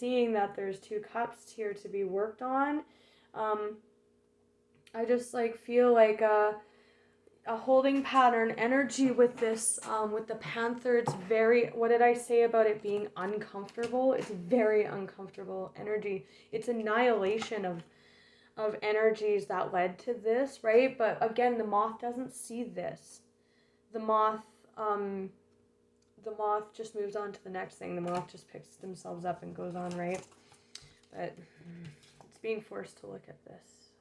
seeing that there's 2 cups here to be worked on. I just like feel like a holding pattern energy with this, with the Panther. It's very, what did I say about it being uncomfortable? It's very uncomfortable energy. It's annihilation of energies that led to this, right? But again, the Moth doesn't see this. The Moth just moves on to the next thing. The Moth just picks themselves up and goes on, right? But it's being forced to look at this.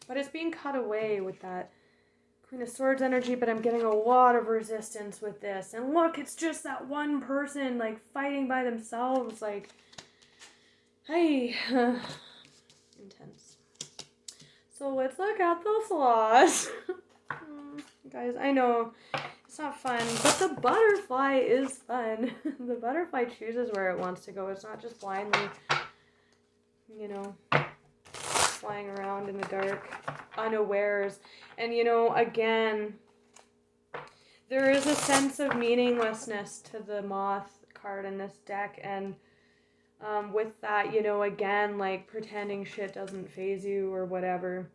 But it's being cut away with that Queen of Swords energy, but I'm getting a lot of resistance with this. And look, it's just that one person, like, fighting by themselves, like, hey, intense. So let's look at the flaws. Guys, I know it's not fun, but the butterfly is fun. The butterfly chooses where it wants to go. It's not just blindly, flying around in the dark, unawares. And, again, there is a sense of meaninglessness to the Moth card in this deck. And with that, again, like, pretending shit doesn't faze you or whatever.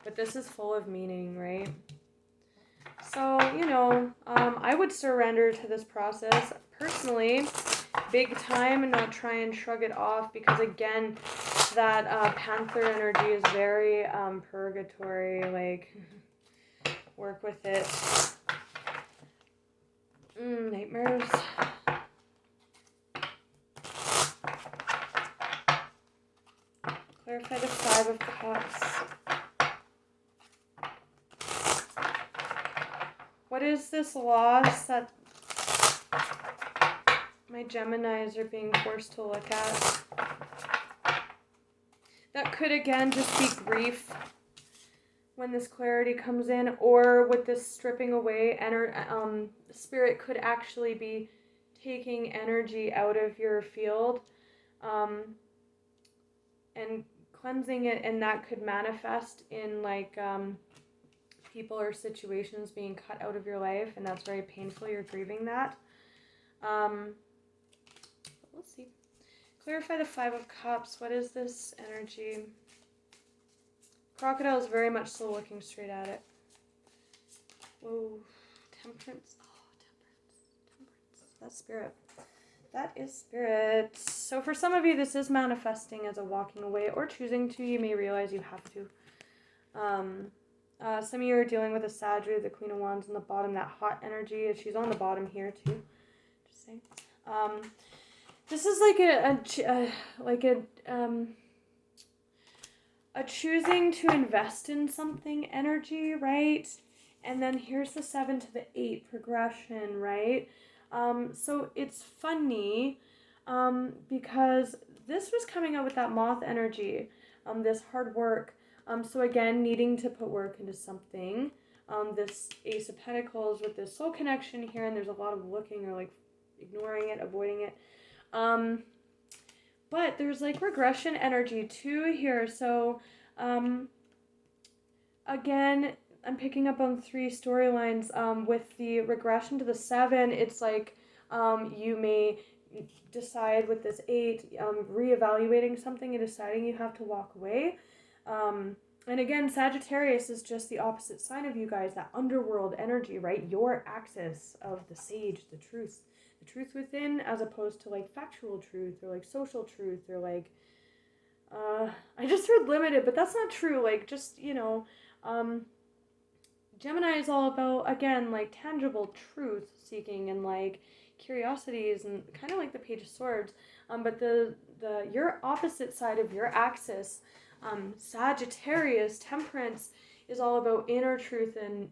But this is full of meaning, right? So, I would surrender to this process personally, big time, and not try and shrug it off, because again, that Panther energy is very purgatory, like, work with it. Nightmares. Clarify the 5 of Cups. What is this loss that my Geminis are being forced to look at? That could, again, just be grief when this clarity comes in, or with this stripping away, Spirit could actually be taking energy out of your field and cleansing it, and that could manifest in, like, people or situations being cut out of your life, and that's very painful. You're grieving that. We'll see. Clarify the 5 of Cups. What is this energy? Crocodile is very much still looking straight at it. Whoa. Temperance. Oh, temperance. That's Spirit. That is Spirit. So for some of you, this is manifesting as a walking away or choosing to. You may realize you have to. Some of you are dealing with a Sagittarius, the Queen of Wands on the bottom, that hot energy. She's on the bottom here too. Just saying. This is like a choosing to invest in something energy, right? And then here's the 7 to the 8 progression, right? So it's funny because this was coming out with that Moth energy, this hard work. So again, needing to put work into something. This Ace of Pentacles with this soul connection here, and there's a lot of looking or like ignoring it, avoiding it. But there's like regression energy too here. So again, I'm picking up on 3 storylines. With the regression to the 7, it's like you may decide with this 8, reevaluating something and deciding you have to walk away. And again, Sagittarius is just the opposite sign of you guys, that underworld energy, right? Your axis of the sage, the truth within, as opposed to like factual truth or like social truth or like, I just heard limited, but that's not true. Like, just, Gemini is all about, again, like tangible truth seeking and like curiosities and kind of like the Page of Swords. But your opposite side of your axis, Sagittarius, Temperance, is all about inner truth and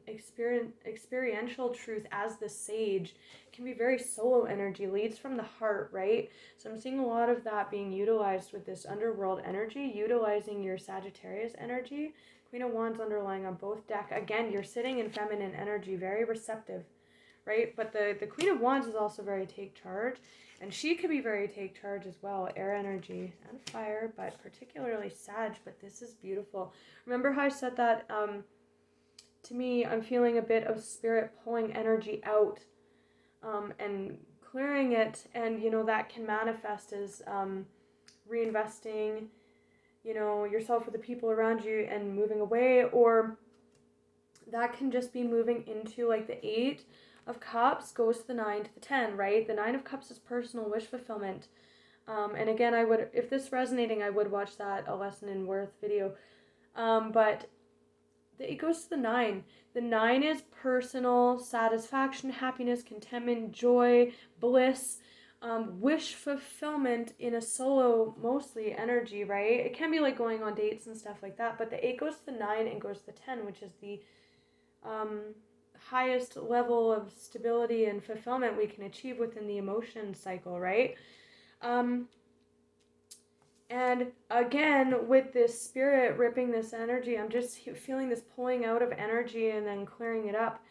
experiential truth as the sage. It can be very solo energy, leads from the heart, right? So I'm seeing a lot of that being utilized with this underworld energy, utilizing your Sagittarius energy. Queen of Wands underlying on both deck. Again, you're sitting in feminine energy, very receptive, right? But the Queen of Wands is also very take charge, and she could be very take charge as well. Air energy and fire, but particularly Sag. But this is beautiful. Remember how I said that? To me, I'm feeling a bit of Spirit pulling energy out and clearing it, and, that can manifest as reinvesting, yourself with the people around you and moving away, or that can just be moving into like the 8 of Cups goes to the 9 to the 10, right? The 9 of Cups is personal wish fulfillment. And again, if this resonating, I would watch that A Lesson in Worth video. But it goes to the 9. The 9 is personal satisfaction, happiness, contentment, joy, bliss, wish fulfillment in a solo, mostly energy, right? It can be like going on dates and stuff like that, but the 8 goes to the 9 and goes to the 10, which is the highest level of stability and fulfillment we can achieve within the emotion cycle, right? And again, with this spirit ripping this energy, I'm just feeling this pulling out of energy and then clearing it up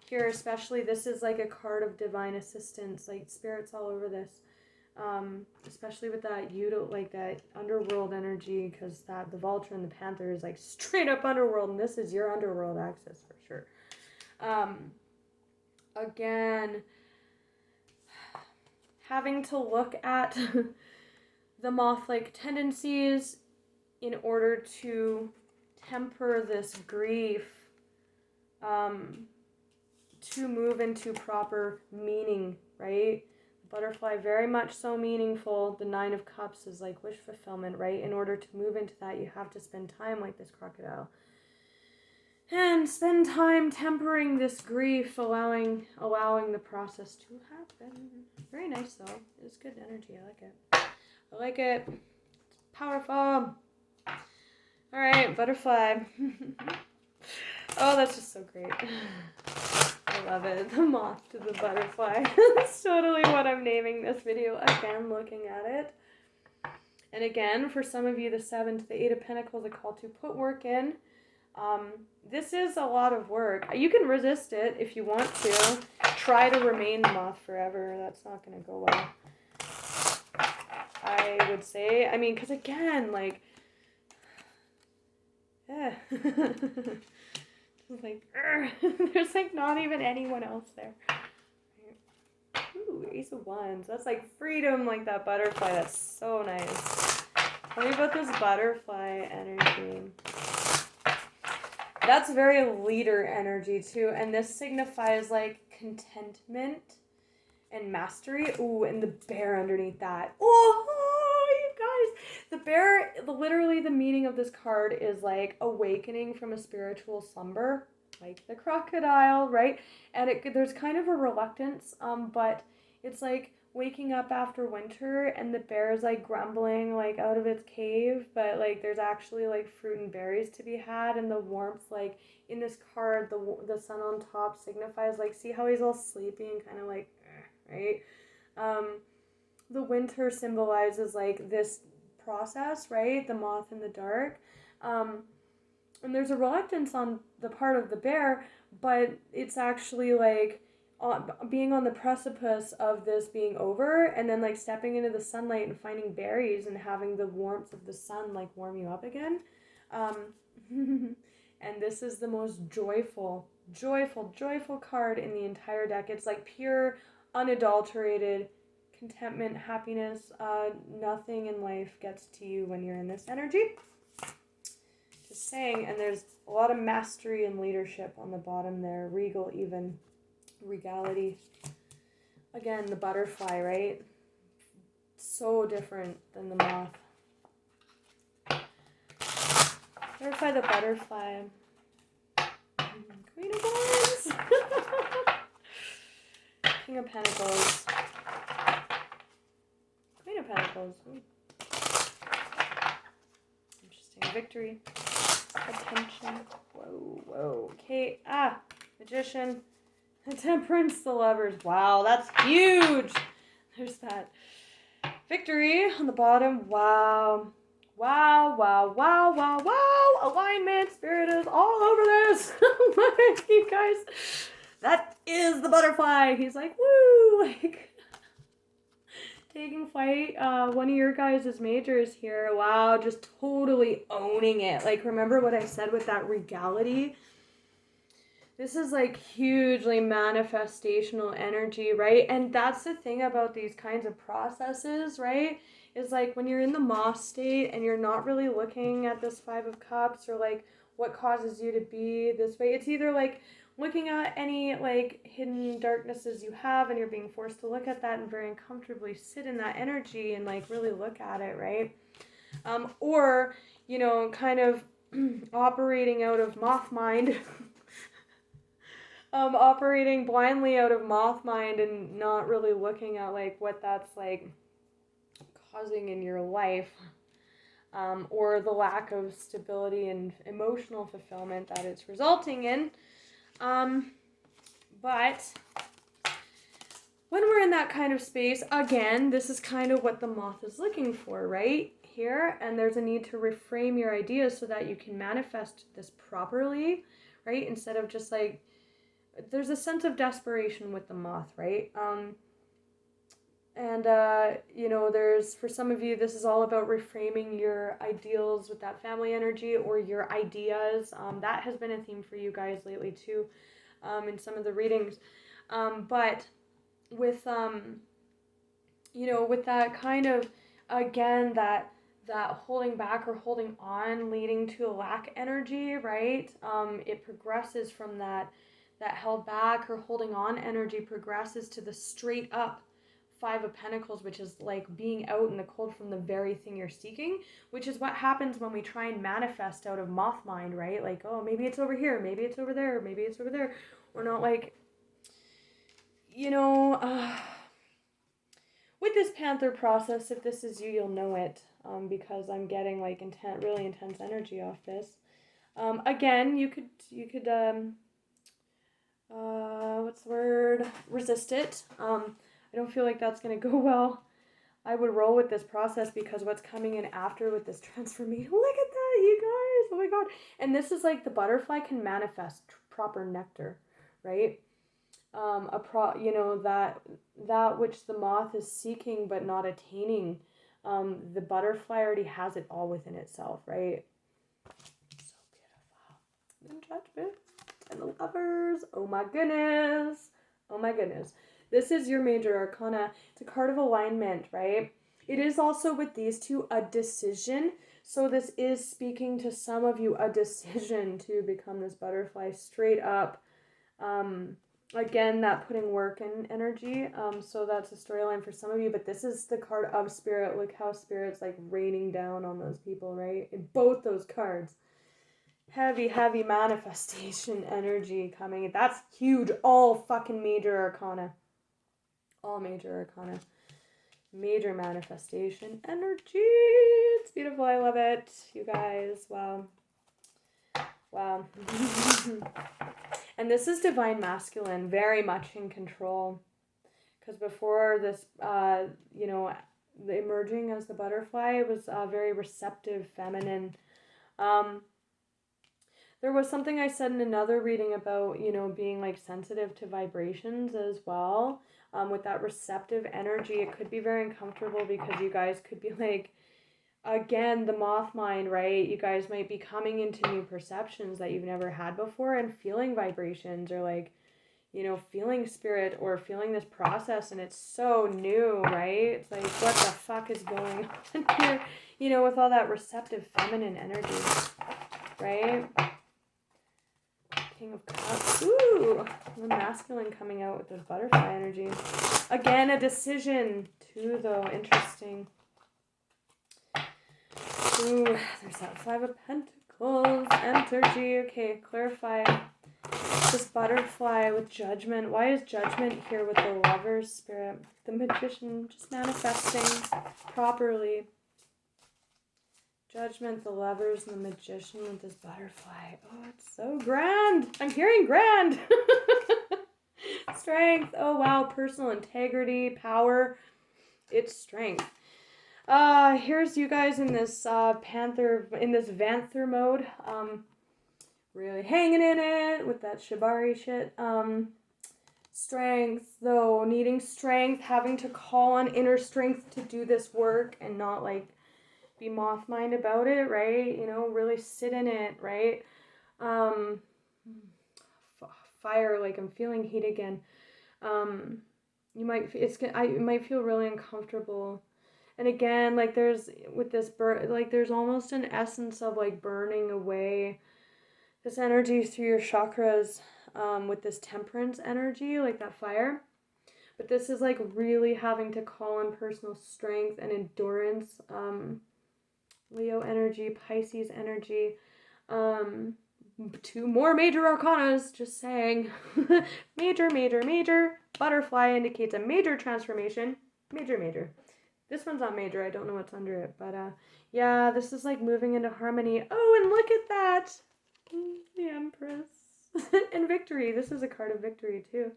here. Especially, this is like a card of divine assistance, like spirits all over this. Especially with that that underworld energy, because the vulture and the panther is like straight up underworld, and this is your underworld access for sure. Again, having to look at the moth-like tendencies in order to temper this grief, to move into proper meaning, right? Butterfly, very much so meaningful. The 9 of Cups is like wish fulfillment, right? In order to move into that, you have to spend time like this crocodile. And spend time tempering this grief, allowing the process to happen. Very nice, though. It's good energy. I like it. I like it. It's powerful. All right, butterfly. Oh, that's just so great. I love it. The moth to the butterfly. That's totally what I'm naming this video. Again, looking at it. And again, for some of you, the 7 to the 8 of Pentacles, a call to put work in. This is a lot of work. You can resist it if you want to. Try to remain the moth forever. That's not going to go well, I would say. I mean, because again, like, yeah. Just like, there's like not even anyone else there. Ooh, Ace of Wands. That's like freedom, like that butterfly. That's so nice. Tell me about this butterfly energy. That's very leader energy too, and this signifies like contentment and mastery. Ooh, and the bear underneath that. Oh, you guys, the bear, literally the meaning of this card is like awakening from a spiritual slumber, like the crocodile, right? And there's kind of a reluctance, but it's like waking up after winter and the bear is like grumbling like out of its cave, but like there's actually like fruit and berries to be had, and the warmth, like in this card, the sun on top signifies like, see how he's all sleepy and kind of like right? The winter symbolizes like this process, right? The moth in the dark, and there's a reluctance on the part of the bear, but it's actually like being on the precipice of this being over, and then like stepping into the sunlight and finding berries and having the warmth of the sun like warm you up again. And this is the most joyful card in the entire deck. It's like pure, unadulterated contentment, happiness. Nothing in life gets to you when you're in this energy. Just saying. And there's a lot of mastery and leadership on the bottom there. Regal even. Regality. Again, the butterfly, right? So different than the moth. Clarify the butterfly. Queen of Wands. King of Pentacles. Queen of Pentacles. Interesting. Victory. Attention. Whoa. Okay. Magician. The Temperance, the Lovers. Wow, that's huge. There's that. Victory on the bottom. Wow. Alignment. Spirit is all over this. You guys. That is the butterfly. He's like, woo. Like, taking flight. One of your guys' majors here. Wow, just totally owning it. Like, remember what I said with that regality? This is like hugely manifestational energy, right? And that's the thing about these kinds of processes, right? Is like when you're in the Moth state and you're not really looking at this Five of Cups or like what causes you to be this way. It's either like looking at any like hidden darknesses you have and you're being forced to look at that and very uncomfortably sit in that energy and like really look at it, right? Or, you know, kind of operating out of Moth mind. Operating blindly out of Moth mind and not really looking at like what that's like causing in your life, or the lack of stability and emotional fulfillment that it's resulting in. But when we're in that kind of space, again, this is kind of what the Moth is looking for, right? Here, and there's a need to reframe your ideas so that you can manifest this properly, right? Instead of just like, there's a sense of desperation with the Moth, right? You know, there's, for some of you, this is all about reframing your ideals with that family energy or your ideas. That has been a theme for you guys lately too, in some of the readings. But with, you know, with that kind of, again, that holding back or holding on leading to a lack energy, right? It progresses from that held back or holding on energy progresses to the straight up Five of Pentacles, which is like being out in the cold from the very thing you're seeking, which is what happens when we try and manifest out of Moth mind, right? Like, oh, maybe it's over here, maybe it's over there, maybe it's over there. We're not like, you know, with this Panther process, if this is you, you'll know it, because I'm getting like really intense energy off this. Again, you could what's the word? Resist it. I don't feel like that's going to go well. I would roll with this process because what's coming in after with this transformation, look at that, you guys, oh my god. And this is like the butterfly can manifest proper nectar, right? You know, that which the Moth is seeking but not attaining, the butterfly already has it all within itself, right? So beautiful. And Judgment and the Lovers. Oh my goodness. Oh my goodness. This is your major arcana. It's a card of alignment, right? It is also with these two a decision. So this is speaking to some of you, a decision to become this butterfly straight up. Again, that putting work in energy. So that's a storyline for some of you, but this is the card of Spirit. Look how Spirit's like raining down on those people, right? In both those cards. Heavy, heavy manifestation energy coming. That's huge. All fucking major arcana. All major arcana. Major manifestation energy. It's beautiful. I love it. You guys. Wow. Wow. And this is divine masculine. Very much in control. Because before this, you know, the emerging as the butterfly, it was very receptive, feminine. There was something I said in another reading about, you know, being like sensitive to vibrations as well. With that receptive energy, it could be very uncomfortable because you guys could be like, again, the Moth mind, right? You guys might be coming into new perceptions that you've never had before and feeling vibrations or like, you know, feeling spirit or feeling this process, and it's so new, right? It's like, what the fuck is going on here? You know, with all that receptive feminine energy, right? King of Cups. Ooh, the masculine coming out with this butterfly energy. Again, a decision too, though. Interesting. Ooh, there's that Five of Pentacles energy. Okay, clarify this butterfly with Judgment. Why is Judgment here with the Lovers, Spirit? The Magician just manifesting properly. Judgment, the Lovers, and the Magician with this butterfly. Oh, it's so grand. I'm hearing grand. Strength. Oh, wow. Personal integrity, power. It's strength. Here's you guys in this Panther, in this Vanther mode. Really hanging in it with that Shibari shit. Strength, though. Needing strength. Having to call on inner strength to do this work and not like be Moth mind about it, right? You know, really sit in it, right? fire, like I'm feeling heat again. It might feel really uncomfortable. And again, like there's with this like there's almost an essence of like burning away this energy through your chakras, with this temperance energy, like that fire. But this is like really having to call on personal strength and endurance. Leo energy, Pisces energy. Two more major arcanas, just saying. Major, major, major. Butterfly indicates a major transformation. Major, major. This one's not major. I don't know what's under it. But yeah, this is like moving into harmony. Oh, and look at that. The Empress. And victory. This is a card of victory too.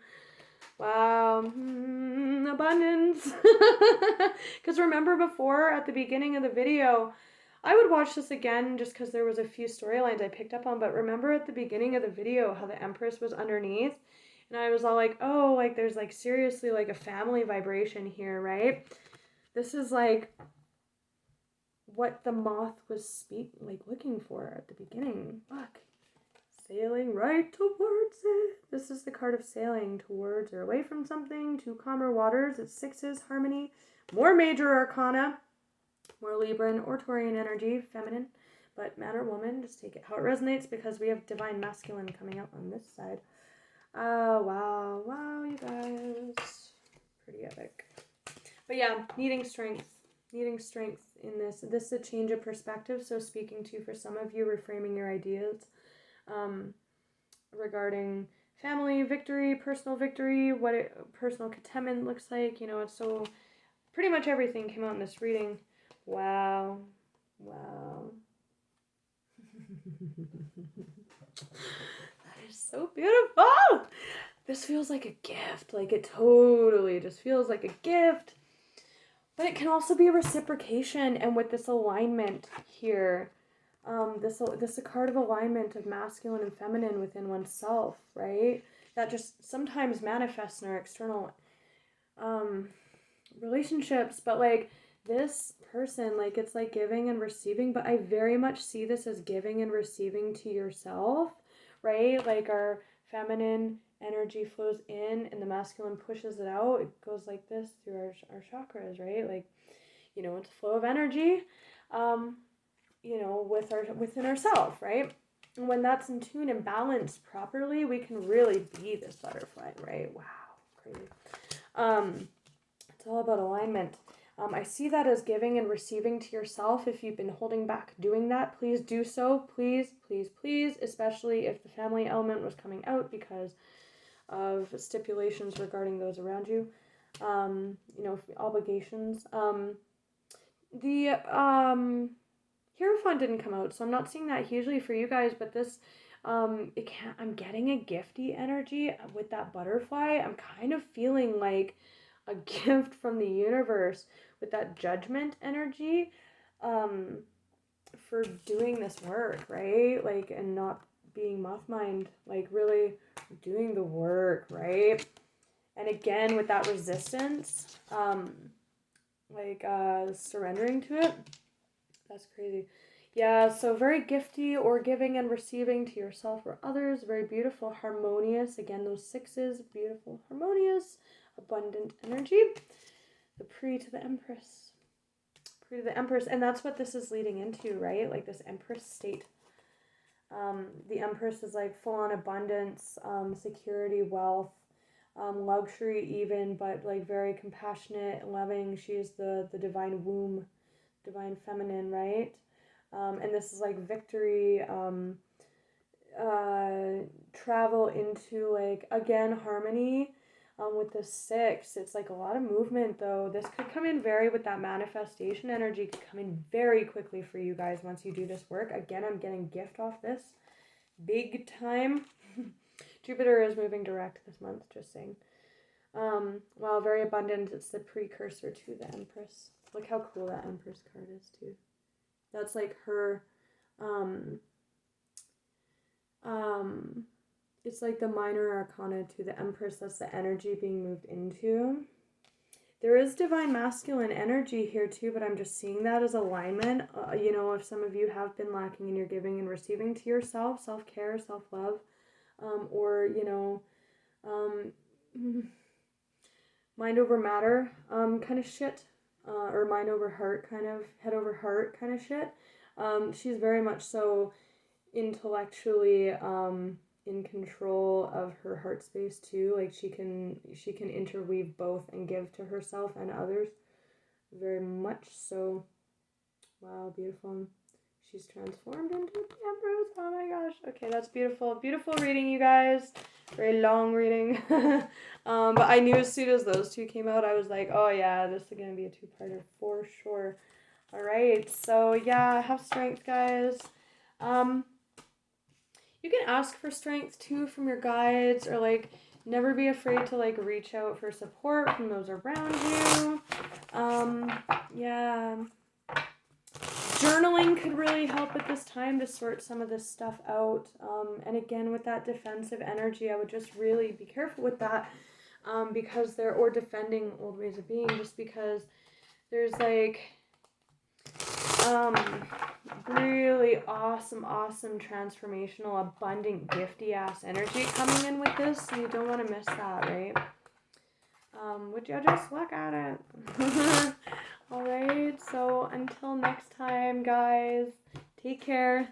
Wow. Abundance. Because remember before, at the beginning of the video, I would watch this again just because there was a few storylines I picked up on. But remember at the beginning of the video how the Empress was underneath? And I was all like, oh, like there's like seriously like a family vibration here, right? This is like what the Moth was looking for at the beginning. Look. Sailing right towards it. This is the card of sailing towards or away from something to calmer waters. It's sixes, harmony, more major arcana, more Libran or Taurian energy, feminine, but man or woman, just take it how it resonates because we have divine masculine coming up on this side. Wow, you guys. Pretty epic. But yeah, needing strength in this. This is a change of perspective, so speaking to, for some of you, reframing your ideas. Regarding family victory, personal victory, personal contentment looks like, it's so pretty much everything came out in this reading. Wow. That is so beautiful. This feels like a gift. Like it totally just feels like a gift. But it can also be a reciprocation, and with this alignment here, this is a card of alignment of masculine and feminine within oneself, right? That just sometimes manifests in our external relationships, but like this person, like it's like giving and receiving, but I very much see this as giving and receiving to yourself, right? Like our feminine energy flows in and the masculine pushes it out. It goes like this through our chakras, right? Like, it's a flow of energy. Within ourselves, right? And when that's in tune and balanced properly, we can really be this butterfly, right? Wow, crazy. It's all about alignment. I see that as giving and receiving to yourself. If you've been holding back doing that, please do so. Please, please, please, especially if the family element was coming out because of stipulations regarding those around you. Obligations. Hierophant didn't come out, so I'm not seeing that hugely for you guys, but this, I'm getting a gifty energy with that butterfly. I'm kind of feeling like a gift from the universe with that judgment energy, for doing this work, right? Like, and not being moth mind, like really doing the work, right? And again, with that resistance, surrendering to it. That's crazy. Yeah, so very gifty or giving and receiving to yourself or others. Very beautiful, harmonious. Again, those sixes, beautiful, harmonious, abundant energy. The pre to the Empress. Pre to the Empress. And that's what this is leading into, right? Like this Empress state. The Empress is like full on abundance, security, wealth, luxury even, but like very compassionate and loving. She is the divine womb, divine feminine, right? And this is like victory, travel into like, again, harmony, with the six. It's like a lot of movement though. This could come in very with that manifestation energy, could come in very quickly for you guys once you do this work. Again, I'm getting gift off this big time. Jupiter is moving direct this month, just saying. While very abundant, it's the precursor to the Empress. Look how cool that Empress card is too. That's like her, it's like the minor arcana to the Empress. That's the energy being moved into. There is divine masculine energy here too, but I'm just seeing that as alignment. If some of you have been lacking in your giving and receiving to yourself, self-care, self-love, or, you know, um, mind over matter kind of shit, or mind over heart kind of, head over heart kind of shit. She's very much so intellectually in control of her heart space too. Like she can interweave both and give to herself and others. Very much so. Wow, beautiful. She's transformed into the Empress. Oh my gosh. Okay, that's beautiful. Beautiful reading, you guys. Very long reading. But I knew as soon as those two came out, I was like, oh yeah, this is going to be a two-parter for sure. All right. So yeah, have strength, guys. You can ask for strength too from your guides, or like never be afraid to like reach out for support from those around you. Yeah. Journaling could really help at this time to sort some of this stuff out. And again, with that defensive energy, I would just really be careful with that, because or defending old ways of being, just because there's like really awesome transformational, abundant, gifty ass energy coming in with this, so you don't want to miss that, right? Would you just look at it? Alright, so until next time, guys, take care.